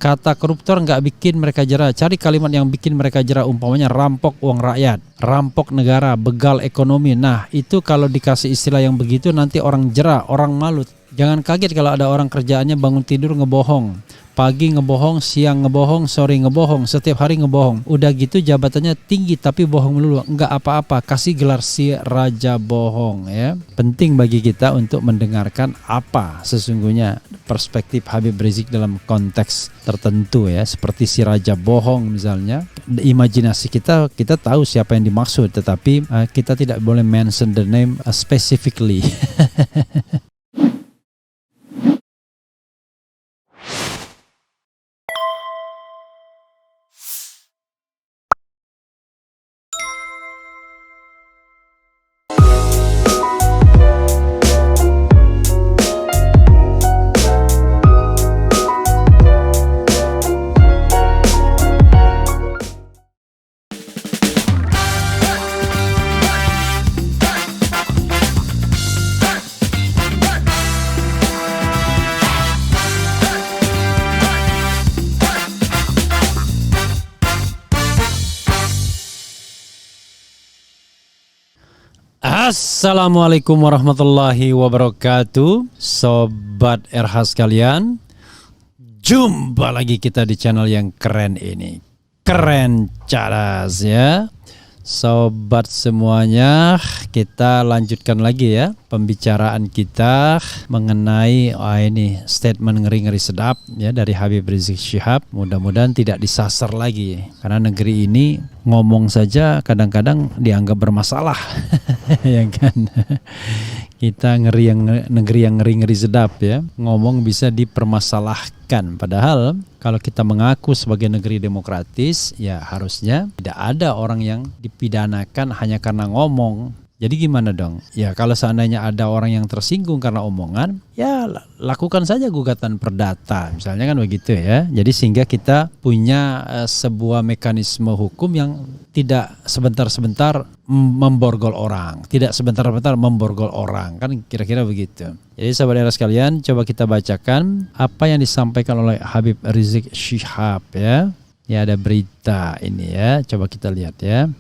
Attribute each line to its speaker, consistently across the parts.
Speaker 1: Kata koruptor nggak bikin mereka jera. Cari kalimat yang bikin mereka jera, umpamanya rampok uang rakyat, rampok negara, begal ekonomi. Nah itu kalau dikasih istilah yang begitu nanti orang jera, orang malu. Jangan kaget kalau ada orang kerjaannya bangun tidur ngebohong. Pagi ngebohong, siang ngebohong, sore ngebohong, setiap hari ngebohong. Udah gitu jabatannya tinggi tapi bohong melulu. Enggak apa-apa, kasih gelar si raja bohong ya. Penting bagi kita untuk mendengarkan apa sesungguhnya perspektif Habib Rizik dalam konteks tertentu ya. Seperti si raja bohong misalnya. Imajinasi kita tahu siapa yang dimaksud, tetapi kita tidak boleh mention the name specifically. Assalamualaikum warahmatullahi wabarakatuh, Sobat RH sekalian. Jumpa lagi kita di channel yang keren ini, Keren Cadas ya. Sobat semuanya, kita lanjutkan lagi ya pembicaraan kita mengenai ini statement ngeri-ngeri sedap ya dari Habib Rizik Syihab. Mudah-mudahan tidak disasar lagi karena negeri ini ngomong saja kadang-kadang dianggap bermasalah. Ya kan? Kita negeri yang ngeri-ngeri sedap ya, ngomong bisa dipermasalahkan. Padahal kalau kita mengaku sebagai negeri demokratis ya harusnya tidak ada orang yang dipidanakan hanya karena ngomong. Jadi gimana dong? Ya kalau seandainya ada orang yang tersinggung karena omongan, ya lakukan saja gugatan perdata. Misalnya kan begitu ya. Jadi sehingga kita punya sebuah mekanisme hukum yang tidak sebentar-sebentar memborgol orang. Tidak sebentar-sebentar memborgol orang. Kan kira-kira begitu. Jadi sahabat RH sekalian, coba kita bacakan apa yang disampaikan oleh Habib Rizik Syihab ya. Ya ada berita ini ya. Coba kita lihat ya.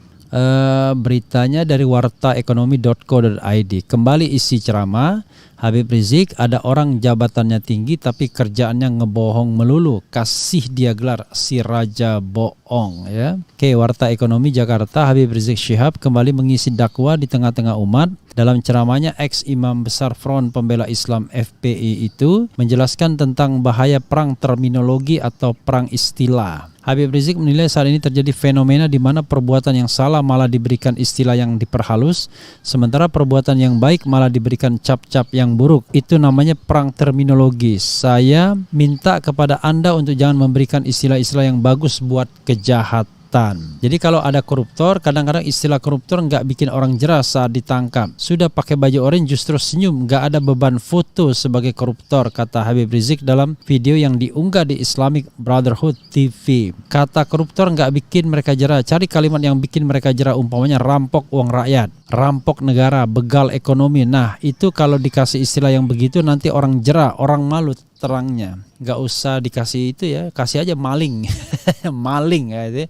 Speaker 1: Beritanya dari wartaekonomi.co.id. Kembali isi ceramah Habib Rizik, ada orang jabatannya tinggi tapi kerjaannya ngebohong melulu, kasih dia gelar si raja bohong ya. Oke, Warta Ekonomi Jakarta, Habib Rizik Syihab kembali mengisi dakwah di tengah-tengah umat. Dalam ceramahnya, ex-imam besar Front Pembela Islam FPI itu menjelaskan tentang bahaya perang terminologi atau perang istilah. Habib Rizik menilai saat ini terjadi fenomena di mana perbuatan yang salah malah diberikan istilah yang diperhalus, sementara perbuatan yang baik malah diberikan cap-cap yang buruk. Itu namanya perang terminologi. Saya minta kepada Anda untuk jangan memberikan istilah-istilah yang bagus buat kejahatan. Jadi kalau ada koruptor, kadang-kadang istilah koruptor nggak bikin orang jera saat ditangkap. Sudah pakai baju oranye justru senyum, nggak ada beban foto sebagai koruptor, kata Habib Rizik dalam video yang diunggah di Islamic Brotherhood TV. Kata koruptor nggak bikin mereka jera. Cari kalimat yang bikin mereka jera, umpamanya rampok uang rakyat, rampok negara, begal ekonomi. Nah itu kalau dikasih istilah yang begitu nanti orang jera, orang malu. Terangnya nggak usah dikasih itu ya, kasih aja maling. Maling ya itu.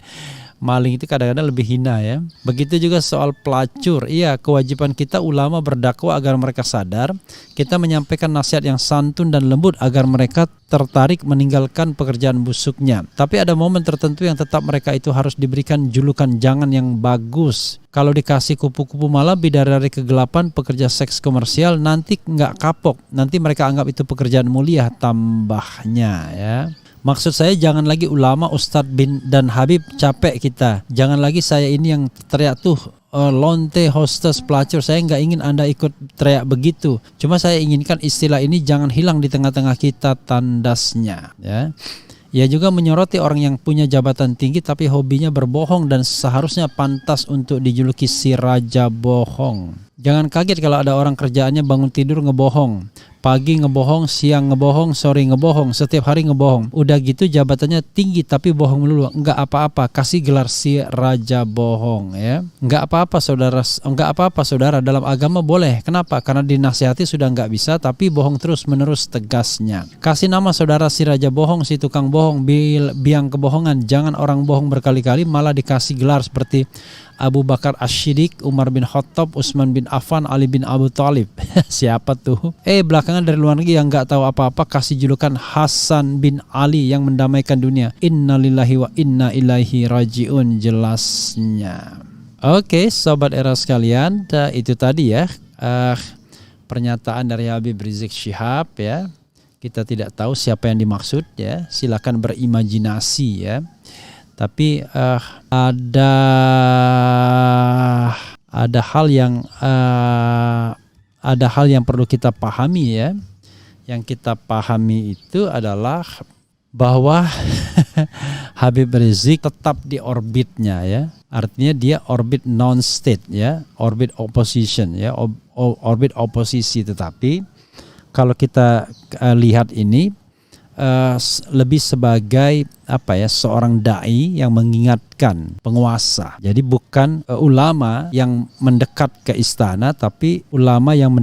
Speaker 1: Maling itu kadang-kadang lebih hina ya. Begitu juga soal pelacur. Iya, kewajiban kita ulama berdakwah agar mereka sadar. Kita menyampaikan nasihat yang santun dan lembut agar mereka tertarik meninggalkan pekerjaan busuknya. Tapi ada momen tertentu yang tetap mereka itu harus diberikan julukan jangan yang bagus. Kalau dikasih kupu-kupu malam, bidadari kegelapan, pekerja seks komersial, nanti nggak kapok. Nanti mereka anggap itu pekerjaan mulia, tambahnya ya. Maksud saya jangan lagi ulama, Ustadz bin dan Habib capek kita. Jangan lagi saya ini yang teriak tuh lonte, hostess, pelacur. Saya nggak ingin Anda ikut teriak begitu. Cuma saya inginkan istilah ini jangan hilang di tengah-tengah kita, tandasnya ya. Ia juga menyoroti orang yang punya jabatan tinggi tapi hobinya berbohong dan seharusnya pantas untuk dijuluki si raja bohong. Jangan kaget kalau ada orang kerjaannya bangun tidur ngebohong. pagi ngebohong, siang ngebohong, sore ngebohong, setiap hari ngebohong. Udah gitu jabatannya tinggi tapi bohong melulu. Enggak apa-apa, kasih gelar si raja bohong ya. Enggak apa-apa saudara, dalam agama boleh. Kenapa? Karena dinasihati sudah enggak bisa, tapi bohong terus menerus tegasnya. Kasih nama saudara si raja bohong, si tukang bohong, biang kebohongan. Jangan orang bohong berkali-kali, malah dikasih gelar seperti Abu Bakar As-Siddiq, Umar bin Khattab, Utsman bin Affan, Ali bin Abu Thalib. Siapa tuh? Belakangan dari luar negeri yang nggak tahu apa-apa kasih julukan Hasan bin Ali yang mendamaikan dunia. Innalillahi wa inna ilaihi rajiun, jelasnya. Oke, sobat era sekalian, itu tadi ya pernyataan dari Habib Rizik Syihab ya. Kita tidak tahu siapa yang dimaksud ya. Silakan berimajinasi ya. Tapi ada hal yang perlu kita pahami ya. Yang kita pahami itu adalah bahwa Habib Rizik tetap di orbitnya ya. Artinya dia orbit non-state ya, orbit opposition ya, orbit oposisi. Tetapi kalau kita lihat ini lebih sebagai seorang dai yang mengingatkan penguasa. Jadi bukan ulama yang mendekat ke istana, tapi ulama yang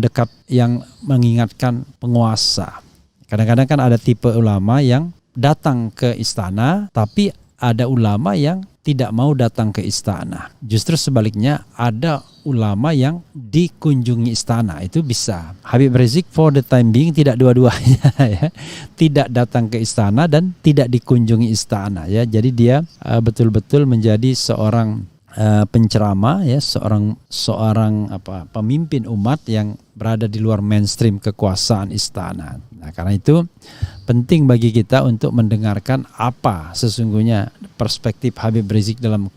Speaker 1: mengingatkan penguasa. Kadang-kadang kan ada tipe ulama yang datang ke istana, tapi ada ulama yang tidak mau datang ke istana. Justru sebaliknya, ada ulama yang dikunjungi istana, itu bisa. Habib Rizik for the time being tidak dua-duanya ya. Tidak datang ke istana dan tidak dikunjungi istana ya. Jadi dia betul-betul menjadi seorang penceramah ya, seorang pemimpin umat yang berada di luar mainstream kekuasaan istana. Nah, karena itu penting bagi kita untuk mendengarkan apa sesungguhnya perspektif Habib Rizik dalam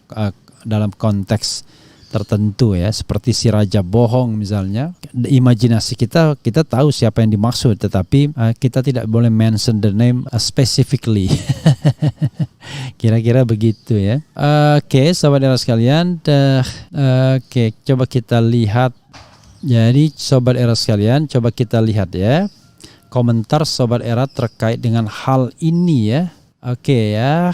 Speaker 1: konteks tertentu ya, seperti si raja bohong misalnya. Imajinasi kita tahu siapa yang dimaksud, tetapi kita tidak boleh mention the name specifically. Kira-kira begitu ya. Oke, sahabat era sekalian, coba kita lihat. Jadi sobat era sekalian, coba kita lihat ya komentar sobat era terkait dengan hal ini ya. Oke ya.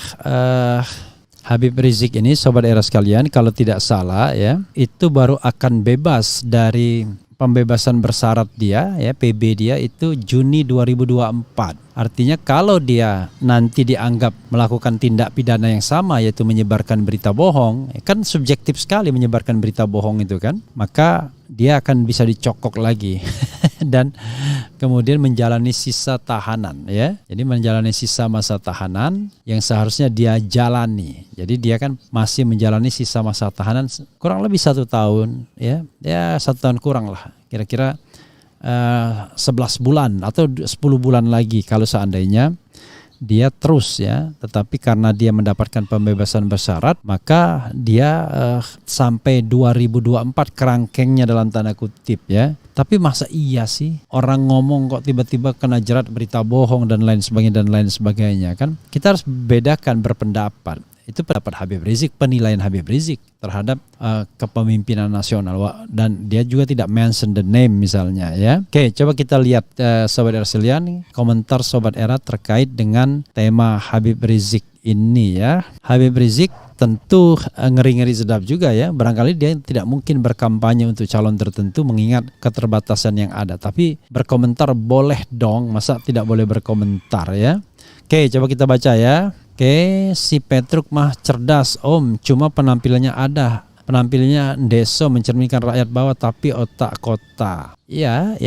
Speaker 1: Habib Rizik ini sobat era sekalian, kalau tidak salah ya, itu baru akan bebas dari pembebasan bersyarat dia ya, PB dia itu Juni 2024. Artinya kalau dia nanti dianggap melakukan tindak pidana yang sama, yaitu menyebarkan berita bohong, kan subjektif sekali menyebarkan berita bohong itu kan, maka dia akan bisa dicokok lagi dan kemudian menjalani sisa tahanan ya. Jadi menjalani sisa masa tahanan yang seharusnya dia jalani. Jadi dia kan masih menjalani sisa masa tahanan kurang lebih 1 tahun ya. Ya 1 tahun kurang lah. Kira-kira 11 bulan atau 10 bulan lagi kalau seandainya dia terus ya, tetapi karena dia mendapatkan pembebasan bersyarat, maka dia sampai 2024 kerangkengnya dalam tanda kutip ya. Tapi masa iya sih orang ngomong kok tiba-tiba kena jerat berita bohong dan lain sebagainya kan? Kita harus bedakan berpendapat. Itu pendapat Habib Rizik, penilaian Habib Rizik terhadap kepemimpinan nasional, dan dia juga tidak mention the name misalnya ya. Oke, coba kita lihat sobat era sekalian, komentar sobat era terkait dengan tema Habib Rizik ini ya. Habib Rizik tentu ngeri-ngeri sedap juga ya. Barangkali dia tidak mungkin berkampanye untuk calon tertentu mengingat keterbatasan yang ada, tapi berkomentar boleh dong, masa tidak boleh berkomentar ya. Oke, coba kita baca ya. Oke, si Petruk mah cerdas om, cuma penampilannya deso mencerminkan rakyat bawah tapi otak kota. Ya,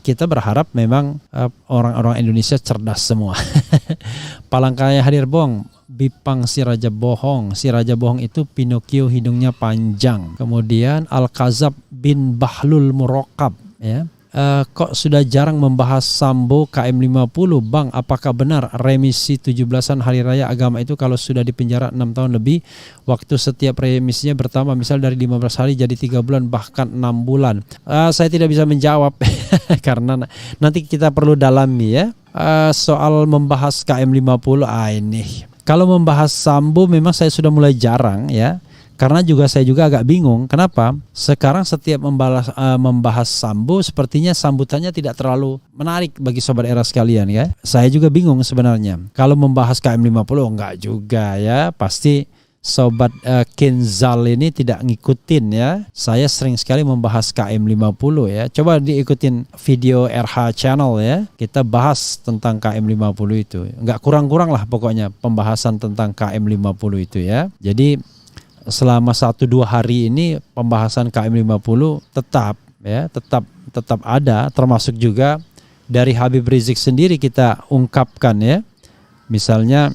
Speaker 1: kita berharap memang orang-orang Indonesia cerdas semua. Palangkaya hadir bong, Bipang si raja bohong. Si raja bohong itu Pinocchio hidungnya panjang. Kemudian Al-Kazab bin Bahlul Murokab ya. Kok sudah jarang membahas Sambo KM50 Bang, apakah benar remisi 17-an hari raya agama itu kalau sudah dipenjara 6 tahun lebih, waktu setiap remisinya bertambah, misal dari 15 hari jadi 3 bulan bahkan 6 bulan? Saya tidak bisa menjawab karena nanti kita perlu dalami ya. Soal membahas KM50 ini, kalau membahas Sambo memang saya sudah mulai jarang ya, Karena saya juga agak bingung. Kenapa? Sekarang setiap membahas Sambo, sepertinya sambutannya tidak terlalu menarik bagi sobat era sekalian ya. Saya juga bingung sebenarnya. Kalau membahas KM50 enggak juga ya. Pasti sobat Kenzal ini tidak ngikutin ya. Saya sering sekali membahas KM50 ya. Coba diikutin video RH channel ya. Kita bahas tentang KM50 itu. Enggak kurang-kurang lah pokoknya pembahasan tentang KM50 itu ya. Jadi selama 1-2 hari ini pembahasan KM50 tetap ada, termasuk juga dari Habib Rizik sendiri kita ungkapkan ya. Misalnya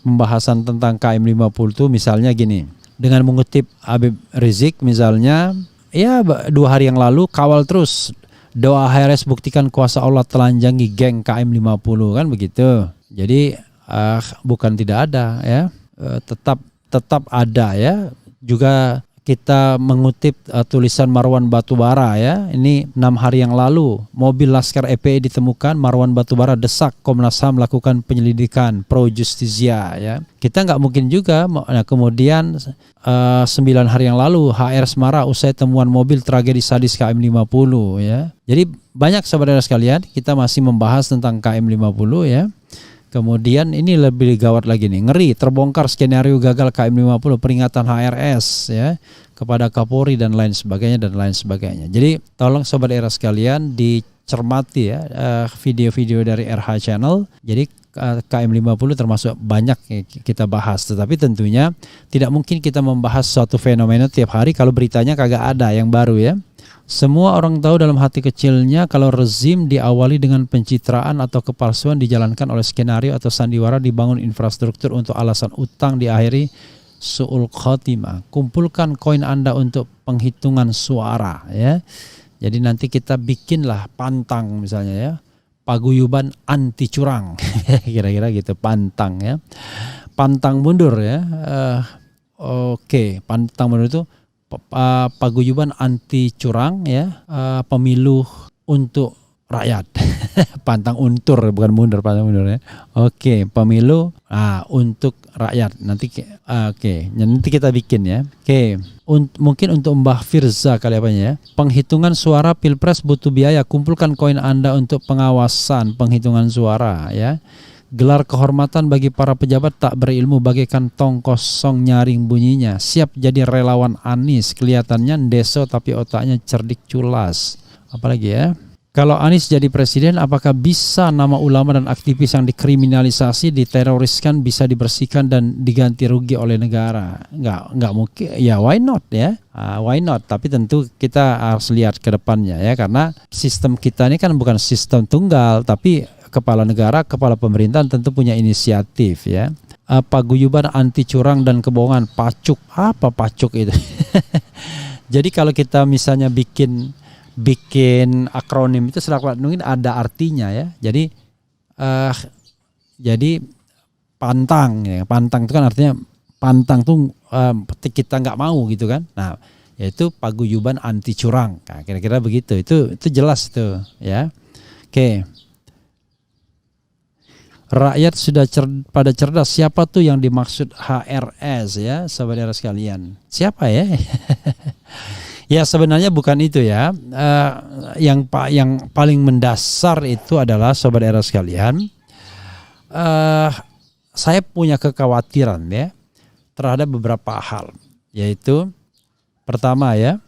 Speaker 1: pembahasan tentang KM50 itu misalnya gini, dengan mengutip Habib Rizik misalnya, ya 2 hari yang lalu, kawal terus doa HRS buktikan kuasa Allah telanjangi geng KM50 kan begitu. Jadi bukan tidak ada ya, tetap ada ya. Juga kita mengutip tulisan Marwan Batubara ya. Ini 6 hari yang lalu mobil Laskar FPI ditemukan, Marwan Batubara desak Komnas HAM melakukan penyelidikan pro justisia ya. Kita nggak mungkin juga. Nah, kemudian 9 hari yang lalu HR Semarang usai temuan mobil tragedi sadis KM50 ya. Jadi banyak saudara sekalian, kita masih membahas tentang KM50 ya. Kemudian ini lebih gawat lagi nih, ngeri terbongkar skenario gagal KM50 peringatan HRS ya kepada Kapolri dan lain sebagainya. Jadi tolong sobat era sekalian dicermati ya video-video dari RH Channel. Jadi KM50 termasuk banyak kita bahas, tetapi tentunya tidak mungkin kita membahas suatu fenomena tiap hari kalau beritanya kagak ada yang baru ya. Semua orang tahu dalam hati kecilnya kalau rezim diawali dengan pencitraan atau kepalsuan dijalankan oleh skenario atau sandiwara dibangun infrastruktur untuk alasan utang diakhiri su'ul khotimah. Kumpulkan koin Anda untuk penghitungan suara ya. Jadi nanti kita bikinlah pantang misalnya ya. Paguyuban anti curang. Kira-kira gitu, pantang ya. Pantang mundur ya. Oke, pantang mundur itu paguyuban anti curang ya, pemilu untuk rakyat. Pantang untur, bukan mundur, pantang mundur ya. Oke, pemilu untuk rakyat. Nanti nanti kita bikin ya. Oke, mungkin untuk Mbah Firza kali apanya ya. Penghitungan suara Pilpres butuh biaya. Kumpulkan koin Anda untuk pengawasan penghitungan suara ya. Gelar kehormatan bagi para pejabat tak berilmu bagaikan tong kosong nyaring bunyinya. Siap jadi relawan Anies, kelihatannya ndeso tapi otaknya cerdik culas. Apalagi ya? Kalau Anies jadi presiden, apakah bisa nama ulama dan aktivis yang dikriminalisasi, diteroriskan bisa dibersihkan dan diganti rugi oleh negara? Nggak mungkin. Ya why not ya? Why not? Tapi tentu kita harus lihat ke depannya ya, karena sistem kita ini kan bukan sistem tunggal, tapi kepala negara, kepala pemerintahan tentu punya inisiatif ya. Paguyuban anti curang dan kebohongan, pacuk. Apa pacuk itu? Jadi kalau kita misalnya bikin akronim itu mungkin ada artinya ya. Jadi pantang ya. Pantang itu kan artinya pantang tuh kita nggak mau gitu kan. Nah, yaitu paguyuban anti curang. Nah, kira-kira begitu. Itu jelas tuh ya. Oke. Rakyat sudah pada cerdas. Siapa tuh yang dimaksud HRS ya, saudara sekalian? Siapa ya? Ya sebenarnya bukan itu ya. Yang paling mendasar itu adalah saudara sekalian. Saya punya kekhawatiran ya terhadap beberapa hal. Yaitu pertama ya,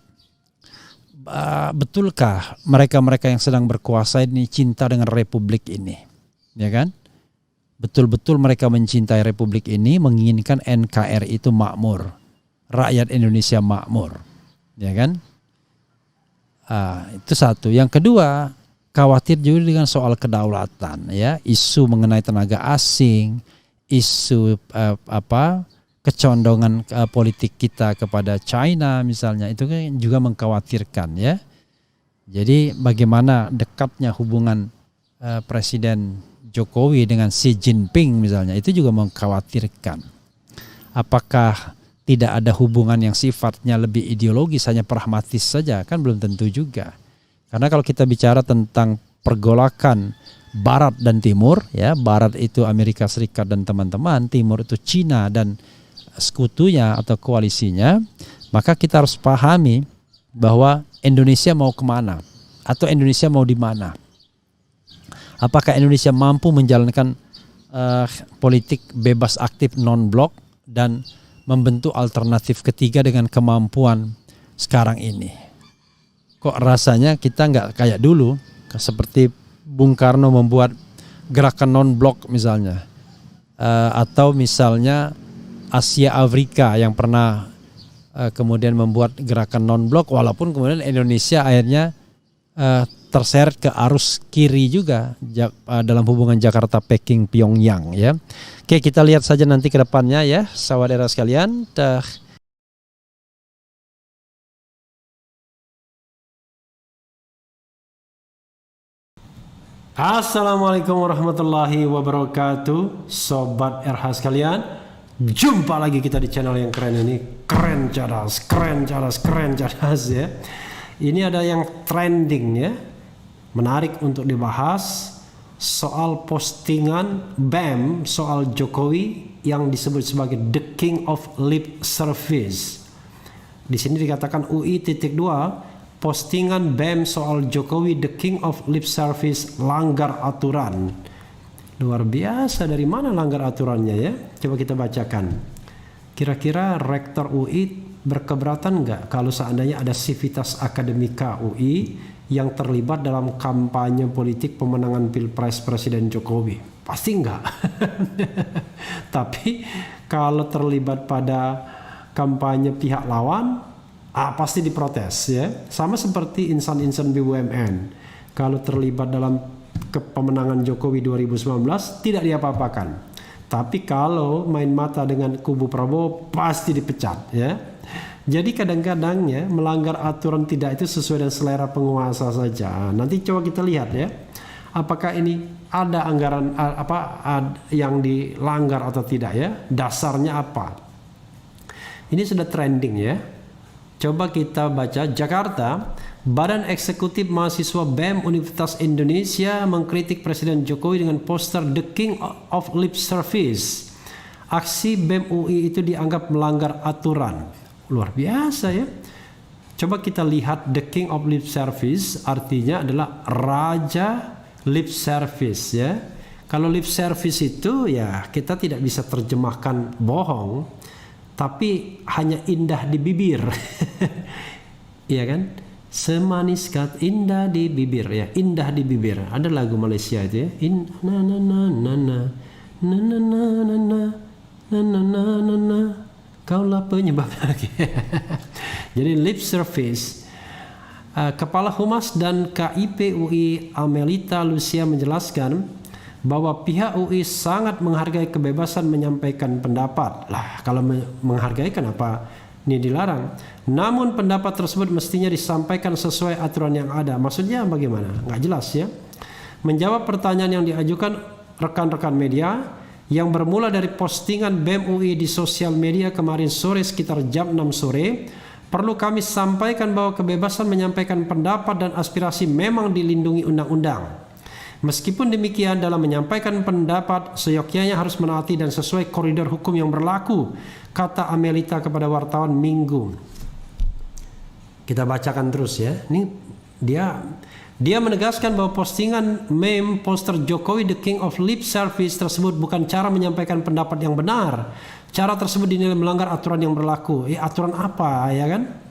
Speaker 1: betulkah mereka-mereka yang sedang berkuasa ini cinta dengan republik ini? Ya kan? Betul-betul mereka mencintai republik ini, menginginkan NKRI itu makmur, rakyat Indonesia makmur, ya kan? Itu satu. Yang kedua, khawatir juga dengan soal kedaulatan, ya, isu mengenai tenaga asing, isu kecondongan politik kita kepada China misalnya, itu kan juga mengkhawatirkan, ya. Jadi bagaimana dekatnya hubungan Presiden Jokowi dengan Xi Jinping misalnya, itu juga mengkhawatirkan. Apakah tidak ada hubungan yang sifatnya lebih ideologis, hanya pragmatis saja? Kan belum tentu juga. Karena kalau kita bicara tentang pergolakan Barat dan Timur, ya, Barat itu Amerika Serikat dan teman-teman, Timur itu Cina dan sekutunya atau koalisinya, maka kita harus pahami bahwa Indonesia mau kemana atau Indonesia mau di mana. Apakah Indonesia mampu menjalankan politik bebas aktif non-blok dan membentuk alternatif ketiga dengan kemampuan sekarang ini? Kok rasanya kita nggak kayak dulu, seperti Bung Karno membuat gerakan non-blok misalnya, atau misalnya Asia Afrika yang pernah kemudian membuat gerakan non-blok, walaupun kemudian Indonesia akhirnya terseret ke arus kiri juga dalam hubungan Jakarta, Peking, Pyongyang ya. Oke, kita lihat saja nanti ke depannya ya, saudara sekalian. Assalamualaikum warahmatullahi wabarakatuh, Sobat RH sekalian. Jumpa lagi kita di channel yang keren ini. Keren cerdas, keren cerdas, keren cerdas ya. Ini ada yang trending ya, menarik untuk dibahas, soal postingan BEM soal Jokowi yang disebut sebagai the king of lip service. Di sini dikatakan UI.2, postingan BEM soal Jokowi the king of lip service langgar aturan. Luar biasa, dari mana langgar aturannya ya? Coba kita bacakan. Kira-kira Rektor UI berkeberatan nggak kalau seandainya ada Civitas Akademika UI yang terlibat dalam kampanye politik pemenangan Pilpres Presiden Jokowi? Pasti enggak. Tapi kalau terlibat pada kampanye pihak lawan, pasti diprotes ya. Sama seperti insan-insan BUMN. Kalau terlibat dalam pemenangan Jokowi 2019 tidak diapa-apakan. Tapi kalau main mata dengan kubu Prabowo pasti dipecat ya. Jadi kadang-kadang ya, melanggar aturan tidak itu sesuai dengan selera penguasa saja. Nanti coba kita lihat ya. Apakah ini ada anggaran yang dilanggar atau tidak ya? Dasarnya apa? Ini sudah trending ya. Coba kita baca. Jakarta, Badan Eksekutif Mahasiswa BEM Universitas Indonesia mengkritik Presiden Jokowi dengan poster The King of Lip Service. Aksi BEM UI itu dianggap melanggar aturan. Luar biasa ya. Coba kita lihat The King of Lip Service artinya adalah Raja Lip Service ya. Kalau lip service itu ya kita tidak bisa terjemahkan bohong, tapi hanya indah di bibir. Iya kan? Semanis kat indah di bibir ya, indah di bibir. Ada lagu Malaysia itu ya. Na na na na na na na na na na na na na. Kaulah penyebab lagi. Jadi lip service. Kepala Humas dan KIP UI Amelita Lucia menjelaskan bahwa pihak UI sangat menghargai kebebasan menyampaikan pendapat. Lah, kalau menghargai kenapa ini dilarang? Namun pendapat tersebut mestinya disampaikan sesuai aturan yang ada. Maksudnya bagaimana? Nggak jelas ya. Menjawab pertanyaan yang diajukan rekan-rekan media yang bermula dari postingan BEM UI di sosial media kemarin sore sekitar jam 6 sore, perlu kami sampaikan bahwa kebebasan menyampaikan pendapat dan aspirasi memang dilindungi undang-undang. Meskipun demikian, dalam menyampaikan pendapat seyogyanya harus menaati dan sesuai koridor hukum yang berlaku, kata Amelita kepada wartawan Minggu. Kita bacakan terus ya. Ini dia menegaskan bahwa postingan meme poster Jokowi The King of Lip Service tersebut bukan cara menyampaikan pendapat yang benar. Cara tersebut dinilai melanggar aturan yang berlaku. Aturan apa ya kan?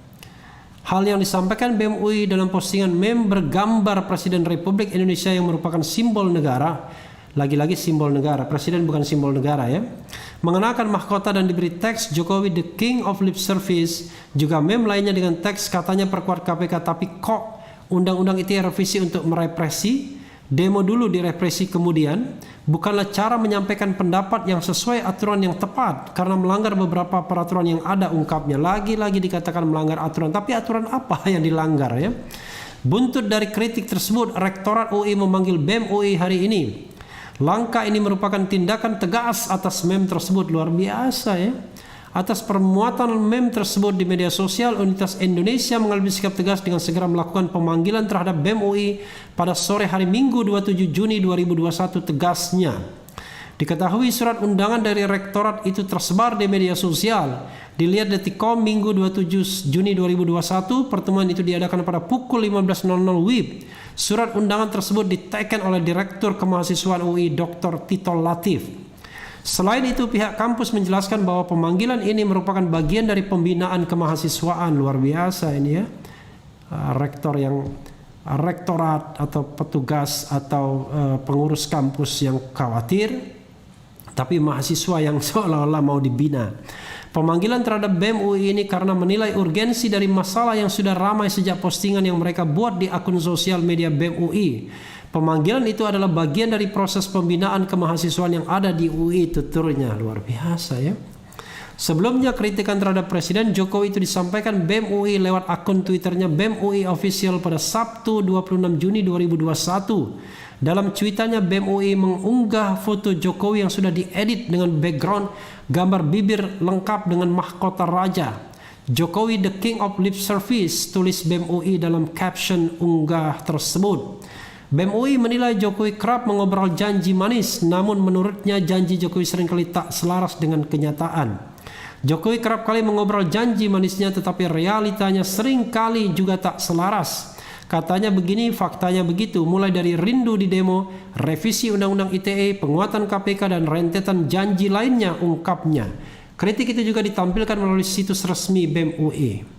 Speaker 1: Hal yang disampaikan BEM UI dalam postingan meme bergambar Presiden Republik Indonesia yang merupakan simbol negara. Lagi-lagi simbol negara. Presiden bukan simbol negara ya. Mengenakan mahkota dan diberi teks Jokowi The King of Lip Service. Juga meme lainnya dengan teks katanya perkuat KPK, tapi kok undang-undang itu revisi untuk merepresi, demo dulu direpresi kemudian, bukanlah cara menyampaikan pendapat yang sesuai aturan yang tepat karena melanggar beberapa peraturan yang ada, ungkapnya. Lagi-lagi dikatakan melanggar aturan, tapi aturan apa yang dilanggar ya? Buntut dari kritik tersebut, Rektorat UI memanggil BEM UI hari ini. Langkah ini merupakan tindakan tegas atas meme tersebut. Luar biasa ya. Atas permuatan meme tersebut di media sosial, Universitas Indonesia mengambil sikap tegas dengan segera melakukan pemanggilan terhadap BEM UI pada sore hari Minggu 27 Juni 2021, tegasnya.
Speaker 2: Diketahui surat undangan dari rektorat itu tersebar di media sosial. Dilihat Detikcom Minggu 27 Juni 2021, pertemuan itu diadakan pada pukul 15.00 WIB. Surat undangan tersebut diteken oleh Direktur Kemahasiswaan UI Dr. Tito Latif. Selain itu, pihak kampus menjelaskan bahwa pemanggilan ini merupakan bagian dari pembinaan kemahasiswaan. Luar biasa ini ya. Rektorat atau petugas atau pengurus kampus yang khawatir, tapi mahasiswa yang seolah-olah mau dibina. Pemanggilan terhadap BEM UI ini karena menilai urgensi dari masalah yang sudah ramai sejak postingan yang mereka buat di akun sosial media BEM UI. Pemanggilan itu adalah bagian dari proses pembinaan kemahasiswaan yang ada di UI, tuturnya. Luar biasa ya. Sebelumnya, kritikan terhadap Presiden Jokowi itu disampaikan BEM UI lewat akun Twitternya BEM UI Official pada Sabtu 26 Juni 2021. Dalam cuitannya, BEM UI mengunggah foto Jokowi yang sudah diedit dengan background gambar bibir lengkap dengan mahkota raja. Jokowi the King of Lip Service, tulis BEM UI dalam caption unggah tersebut. BEM UI menilai Jokowi kerap mengobrol janji manis, namun menurutnya janji Jokowi seringkali tak selaras dengan kenyataan. Jokowi kerap kali mengobrol janji manisnya, tetapi realitanya seringkali juga tak selaras. Katanya begini, faktanya begitu, mulai dari rindu di demo, revisi Undang-Undang ITE, penguatan KPK, dan rentetan janji lainnya, ungkapnya. Kritik itu juga ditampilkan melalui situs resmi BEM UI.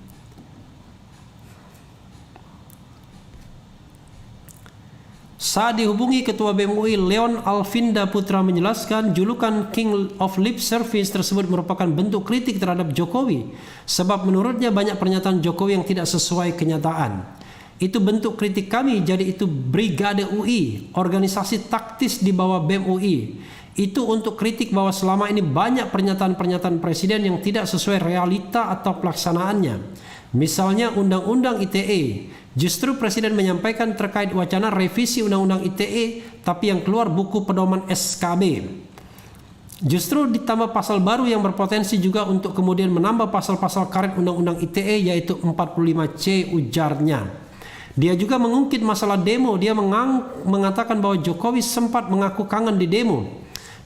Speaker 2: Saat dihubungi Ketua BEM UI Leon Alvinda Putra menjelaskan julukan King of Lip Service tersebut merupakan bentuk kritik terhadap Jokowi, sebab menurutnya banyak pernyataan Jokowi yang tidak sesuai kenyataan. Itu bentuk kritik kami, jadi itu Brigade UI, organisasi taktis di bawah BEM UI. Itu untuk kritik bahwa selama ini banyak pernyataan-pernyataan Presiden yang tidak sesuai realita atau pelaksanaannya. Misalnya Undang-Undang ITE. Justru Presiden menyampaikan terkait wacana revisi Undang-Undang ITE, tapi yang keluar buku pedoman SKB. Justru ditambah pasal baru yang berpotensi juga untuk kemudian menambah pasal-pasal karet Undang-Undang ITE, yaitu 45C, ujarnya. Dia juga mengungkit masalah demo. Dia mengatakan bahwa Jokowi sempat mengaku kangen di demo.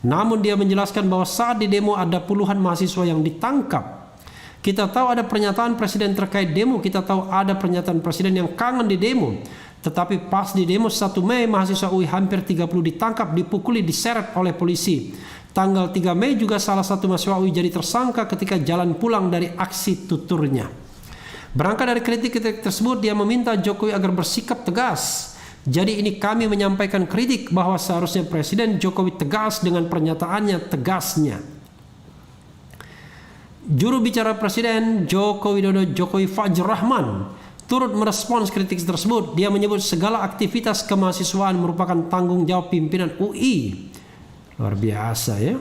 Speaker 2: Namun dia menjelaskan bahwa saat di demo ada puluhan mahasiswa yang ditangkap. Kita tahu ada pernyataan Presiden terkait demo, kita tahu ada pernyataan Presiden yang kangen di demo. Tetapi pas di demo 1 Mei, mahasiswa UI hampir 30 ditangkap, dipukuli, diseret oleh polisi. Tanggal 3 Mei juga salah satu mahasiswa UI jadi tersangka ketika jalan pulang dari aksi, tuturnya. Berangkat dari kritik-kritik tersebut, dia meminta Jokowi agar bersikap tegas. Jadi ini kami menyampaikan kritik bahwa seharusnya Presiden Jokowi tegas dengan pernyataannya, tegasnya. Juru bicara Presiden Joko Widodo, Jokowi Fajrul Rahman, turut merespons kritik tersebut. Dia menyebut segala aktivitas kemahasiswaan merupakan tanggung jawab pimpinan UI. Luar biasa ya.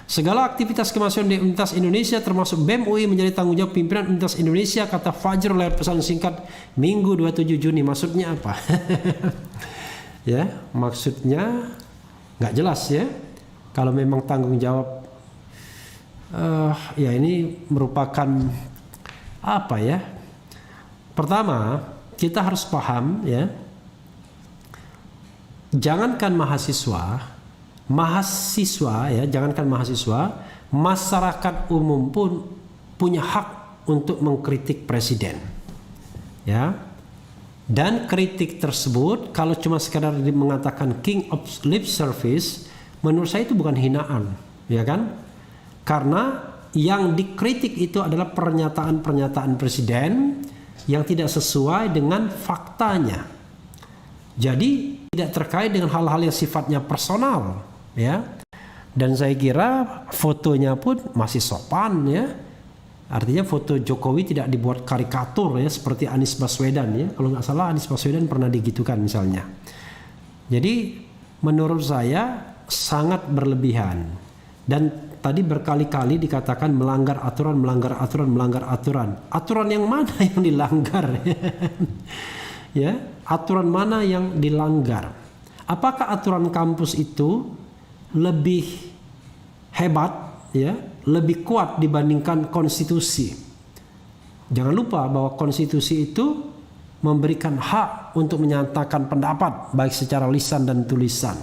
Speaker 2: Segala aktivitas kemahasiswaan di Universitas Indonesia termasuk BEM UI menjadi tanggung jawab pimpinan Universitas Indonesia, kata Fajrul lewat pesan singkat Minggu 27 Juni. Maksudnya apa? Ya, maksudnya nggak jelas ya. Kalau memang tanggung jawab, ya ini merupakan apa ya? Pertama, kita harus paham ya. Jangankan mahasiswa ya, jangankan mahasiswa, masyarakat umum pun punya hak untuk mengkritik Presiden. Ya. Dan kritik tersebut kalau cuma sekadar mengatakan King of Lip Service, menurut saya itu bukan hinaan, ya kan? Karena yang dikritik itu adalah pernyataan-pernyataan Presiden yang tidak sesuai dengan faktanya. Jadi tidak terkait dengan hal-hal yang sifatnya personal, ya. Dan saya kira fotonya pun masih sopan ya. Artinya foto Jokowi tidak dibuat karikatur ya, seperti Anies Baswedan ya. Kalau nggak salah Anies Baswedan pernah digitukan misalnya. Jadi menurut saya sangat berlebihan. Dan tadi berkali-kali dikatakan melanggar aturan, melanggar aturan, melanggar aturan. Aturan yang mana yang dilanggar? Ya, aturan mana yang dilanggar? Apakah aturan kampus itu lebih hebat ya, lebih kuat dibandingkan konstitusi? Jangan lupa bahwa konstitusi itu memberikan hak untuk menyatakan pendapat baik secara lisan dan tulisan.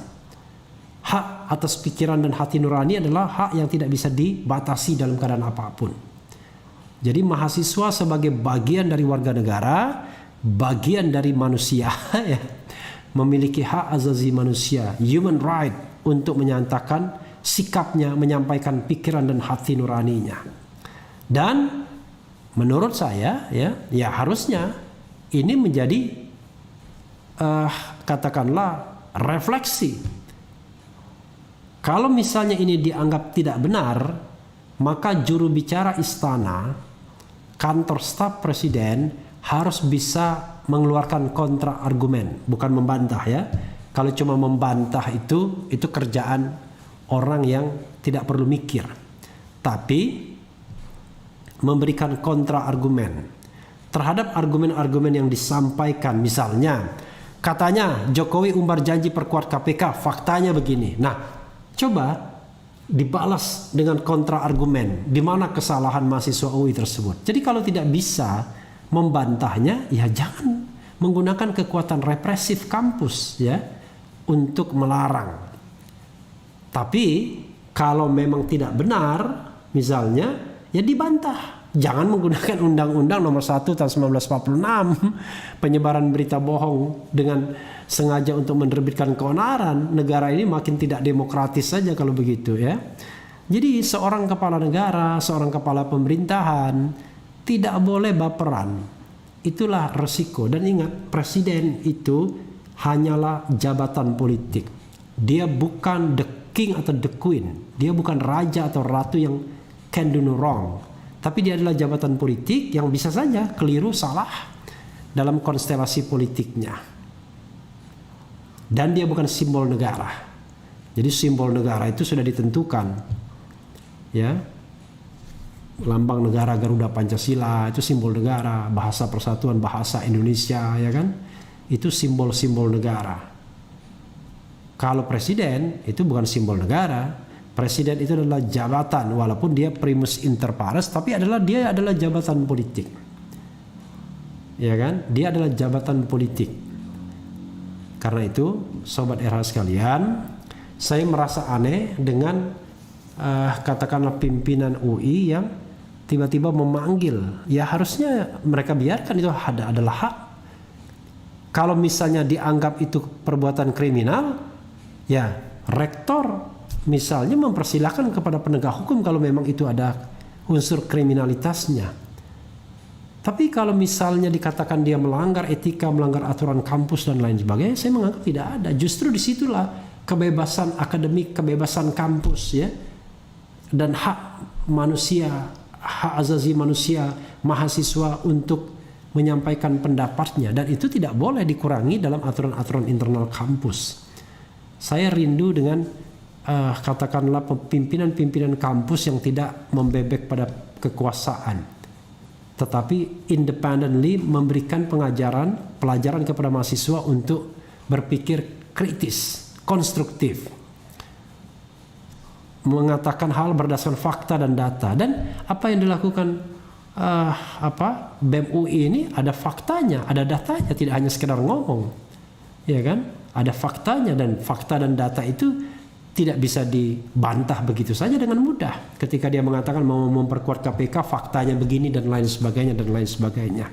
Speaker 2: Hak atas pikiran dan hati nurani adalah hak yang tidak bisa dibatasi dalam keadaan apapun. Jadi mahasiswa sebagai bagian dari warga negara, bagian dari manusia, ya, memiliki hak asasi manusia, human right, untuk menyatakan sikapnya, menyampaikan pikiran dan hati nuraninya. Dan menurut saya, ya harusnya ini menjadi katakanlah refleksi. Kalau misalnya ini dianggap tidak benar, maka juru bicara istana, kantor staf presiden harus bisa mengeluarkan kontra argumen, bukan membantah ya. Kalau cuma membantah itu kerjaan orang yang tidak perlu mikir. Tapi memberikan kontra argumen terhadap argumen-argumen yang disampaikan. Misalnya, katanya Jokowi umbar janji perkuat KPK, faktanya begini. Nah, coba dibalas dengan kontra argumen di mana kesalahan mahasiswa UI tersebut. Jadi kalau tidak bisa membantahnya, ya jangan menggunakan kekuatan represif kampus ya untuk melarang. Tapi kalau memang tidak benar, misalnya, ya dibantah. Jangan menggunakan Undang-Undang Nomor 1 Tahun 1946, penyebaran berita bohong dengan sengaja untuk menerbitkan keonaran. Negara ini makin tidak demokratis saja kalau begitu ya. Jadi seorang kepala negara, seorang kepala pemerintahan tidak boleh baperan. Itulah resiko. Dan ingat, presiden itu hanyalah jabatan politik. Dia bukan the king atau the queen. Dia bukan raja atau ratu yang can do no wrong. Tapi dia adalah jabatan politik yang bisa saja keliru, salah dalam konstelasi politiknya. Dan dia bukan simbol negara. Jadi simbol negara itu sudah ditentukan. Ya. Lambang negara Garuda Pancasila itu simbol negara, bahasa persatuan bahasa Indonesia ya kan? Itu simbol-simbol negara. Kalau presiden itu bukan simbol negara. Presiden itu adalah jabatan, walaupun dia primus inter pares, tapi dia adalah jabatan politik. Ya kan? Dia adalah jabatan politik. Karena itu, sobat RH sekalian, saya merasa aneh dengan katakanlah pimpinan UI yang tiba-tiba memanggil. Ya harusnya mereka biarkan, itu adalah hak. Kalau misalnya dianggap itu perbuatan kriminal, ya rektor misalnya mempersilahkan kepada penegak hukum kalau memang itu ada unsur kriminalitasnya. Tapi kalau misalnya dikatakan dia melanggar etika, melanggar aturan kampus dan lain sebagainya, saya menganggap tidak ada. Justru disitulah kebebasan akademik, kebebasan kampus ya, dan hak manusia, hak asasi manusia, mahasiswa untuk menyampaikan pendapatnya, dan itu tidak boleh dikurangi dalam aturan-aturan internal kampus. Saya rindu dengan katakanlah pimpinan-pimpinan kampus yang tidak membebek pada kekuasaan, tetapi independently memberikan pelajaran kepada mahasiswa untuk berpikir kritis, konstruktif, mengatakan hal berdasarkan fakta dan data. Dan apa yang dilakukan BEM UI ini ada faktanya, ada datanya, tidak hanya sekedar ngomong, ya kan? Ada faktanya, dan fakta dan data itu tidak bisa dibantah begitu saja dengan mudah. Ketika dia mengatakan mau memperkuat KPK, faktanya begini dan lain sebagainya dan lain sebagainya.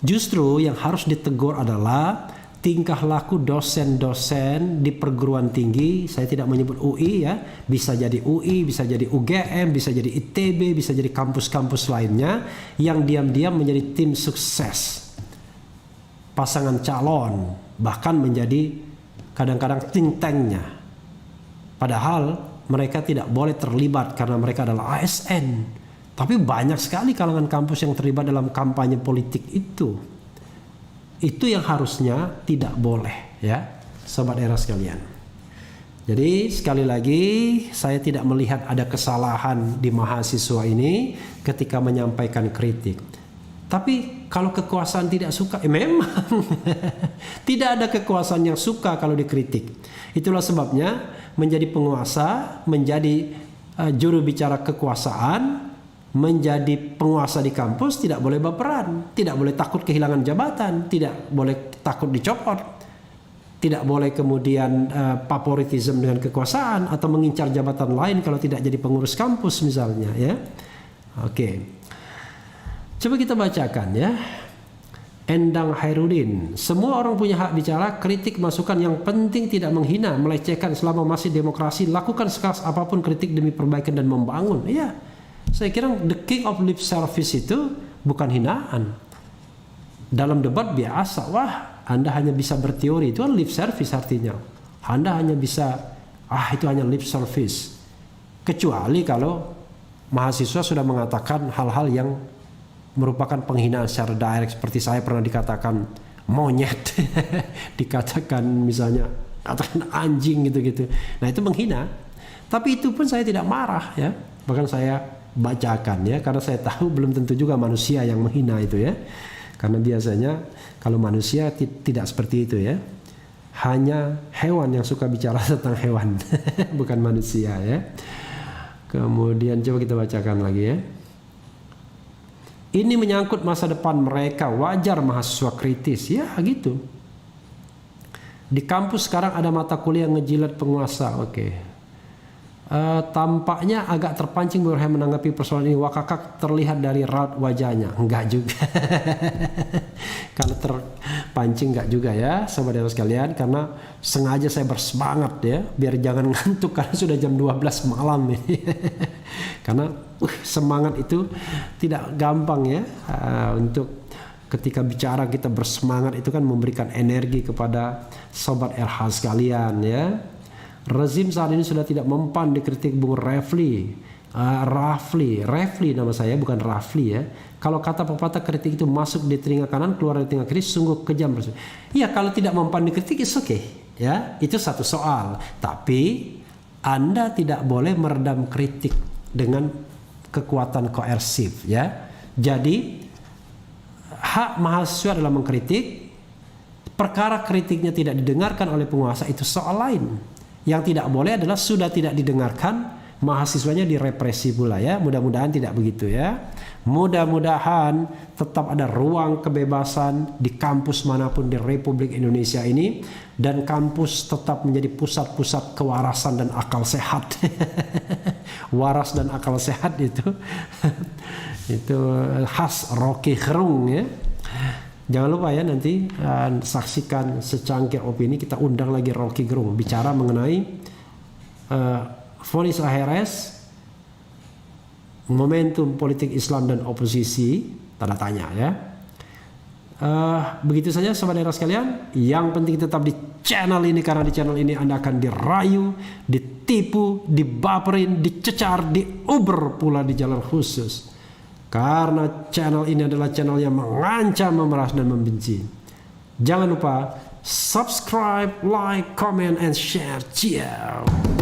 Speaker 2: Justru yang harus ditegur adalah tingkah laku dosen-dosen di perguruan tinggi. Saya tidak menyebut UI ya, bisa jadi UI, bisa jadi UGM, bisa jadi ITB, bisa jadi kampus-kampus lainnya yang diam-diam menjadi tim sukses, pasangan calon, bahkan menjadi kadang-kadang think tanknya. Padahal mereka tidak boleh terlibat karena mereka adalah ASN. Tapi banyak sekali kalangan kampus yang terlibat dalam kampanye politik itu. Itu yang harusnya tidak boleh ya, sobat era sekalian. Jadi sekali lagi saya tidak melihat ada kesalahan di mahasiswa ini ketika menyampaikan kritik. Tapi kalau kekuasaan tidak suka, memang tidak ada kekuasaan yang suka kalau dikritik. Itulah sebabnya menjadi penguasa, menjadi juru bicara kekuasaan, menjadi penguasa di kampus tidak boleh baperan, tidak boleh takut kehilangan jabatan, tidak boleh takut dicopot. tidak boleh kemudian favoritisme dengan kekuasaan atau mengincar jabatan lain kalau tidak jadi pengurus kampus misalnya, ya. Oke. Coba kita bacakan, ya. Endang Hairudin, semua orang punya hak bicara, kritik, masukan, yang penting tidak menghina, melecehkan. Selama masih demokrasi, lakukan sekeras apapun kritik demi perbaikan dan membangun. Iya, saya kira the king of lip service itu bukan hinaan. Dalam debat biasa, wah Anda hanya bisa berteori, itu kan lip service artinya. Anda hanya bisa, itu hanya lip service. Kecuali kalau mahasiswa sudah mengatakan hal-hal yang merupakan penghinaan secara direct, seperti saya pernah dikatakan monyet, dikatakan misalnya katakan anjing gitu-gitu. Nah itu menghina. Tapi itu pun saya tidak marah, ya. Bahkan saya bacakan, ya, karena saya tahu belum tentu juga manusia yang menghina itu, ya. Karena biasanya kalau manusia tidak seperti itu, ya. Hanya hewan yang suka bicara tentang hewan, bukan manusia, ya. Kemudian coba kita bacakan lagi, ya. Ini menyangkut masa depan mereka, wajar mahasiswa kritis, ya gitu. Di kampus sekarang ada mata kuliah ngejilat penguasa, oke. Tampaknya agak terpancing Burhan menanggapi persoalan ini. Wakakak terlihat dari raut wajahnya. Enggak juga. Kalau terpancing enggak juga, ya, saudara sekalian, karena sengaja saya bersemangat, ya, biar jangan ngantuk karena sudah jam 12 malam ini. Karena semangat itu tidak gampang, ya, untuk ketika bicara kita bersemangat itu kan memberikan energi kepada sobat RH sekalian, ya. Rezim saat ini sudah tidak mempan dikritik Bung Refli. Refli nama saya, bukan Rafli, ya. Kalau kata pepatah, kritik itu masuk di telinga kanan, keluar dari telinga kiri, sungguh kejam. Iya, kalau tidak mempan dikritik is okay, ya. Itu satu soal. Tapi Anda tidak boleh meredam kritik dengan kekuatan koersif, ya. Jadi hak mahasiswa adalah mengkritik. Perkara kritiknya tidak didengarkan oleh penguasa itu soal lain. Yang tidak boleh adalah sudah tidak didengarkan, mahasiswanya direpresi pula, ya. Mudah-mudahan tidak begitu, ya. Mudah-mudahan tetap ada ruang kebebasan di kampus manapun di Republik Indonesia ini, dan kampus tetap menjadi pusat-pusat kewarasan dan akal sehat. Waras dan akal sehat itu itu khas Rocky Gerung, ya. Jangan lupa, ya, nanti saksikan secangkir opini, kita undang lagi Rocky Gerung bicara mengenai vonis AHRS, momentum politik Islam dan oposisi, tanda tanya, ya. Begitu saja saudara sekalian. Yang penting tetap di channel ini, karena di channel ini Anda akan dirayu, ditipu, dibaperin, dicecar, diuber pula di jalan khusus. Karena channel ini adalah channel yang mengancam, memeras, dan membenci. Jangan lupa subscribe, like, comment, and share. Ciao.